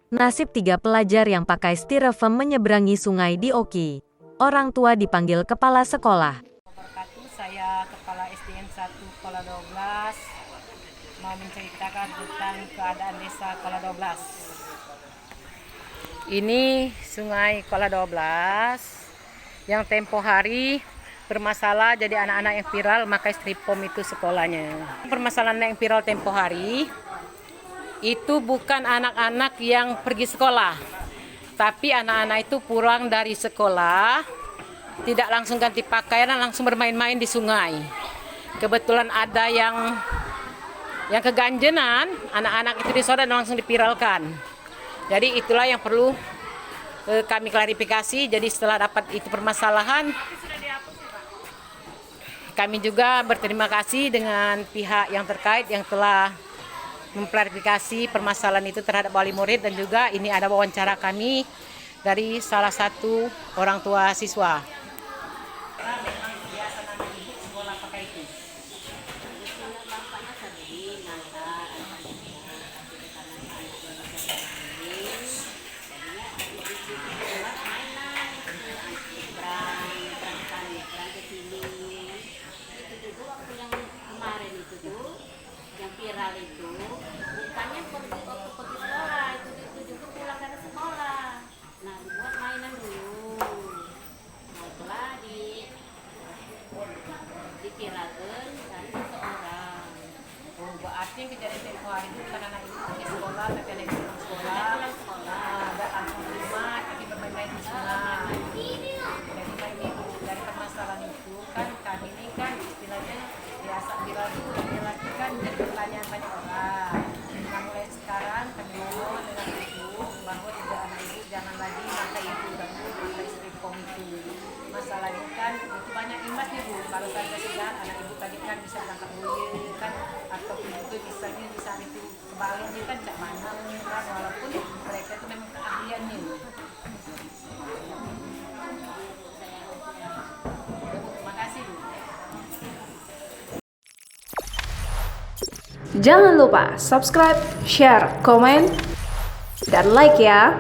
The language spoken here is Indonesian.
Nasib 3 pelajar yang pakai styrofoam menyeberangi sungai di Oki. Orang tua dipanggil kepala sekolah. Saya Kepala SDN 1 Kola 12 mau menceritakan tentang keadaan desa Kola 12. Ini sungai Kola 12 yang tempo hari bermasalah, jadi anak-anak yang viral makai styrofoam itu sekolahnya. Permasalahan yang viral tempo hari itu bukan anak-anak yang pergi sekolah, tapi anak-anak itu pulang dari sekolah, tidak langsung ganti pakaian, langsung bermain-main di sungai. Kebetulan ada yang keganjenan, anak-anak itu disodan langsung dipiralkan. Jadi itulah yang perlu kami klarifikasi. Jadi setelah dapat itu permasalahan, kami juga berterima kasih dengan pihak yang terkait yang telah mengklarifikasi permasalahan itu terhadap wali murid, dan juga ini ada wawancara kami dari salah satu orang tua siswa. Memang biasa anak ibu sekolah pakai itu. Bapaknya sering ngantar yang viral itu bukannya pergi sekolah, itu juga pulang dari sekolah. Nah, dibuat mainan dulu. Nah, itulah diviralkan dari seseorang. Oh, berarti kejadian tempo hari itu bukan anak ibu pergi sekolah, tapi anak ibu pulang sekolah. Ada anak rumah, tapi bermain-main di sungai. Jadi main ibu dari permasalahan itu kan kami ini kan istilahnya biasa viral itu dilakukan jadi pertanyaan banyak orang. Nah, mulai sekarang kami mohon dengan ibu bahwa tidak anak ibu jangan lagi pakai itu dan pakai styrofoam itu. Masalah ini kan itu banyak imbasnya bu. Kalau saya sedang anak ibu tadi kan bisa tangkap bulir kan, atau itu misalnya di saat itu kebaliknya kan cak mana kan, walaupun mereka itu memang keahliannya. Terima kasih bu. Jangan lupa subscribe, share, komen, dan like ya.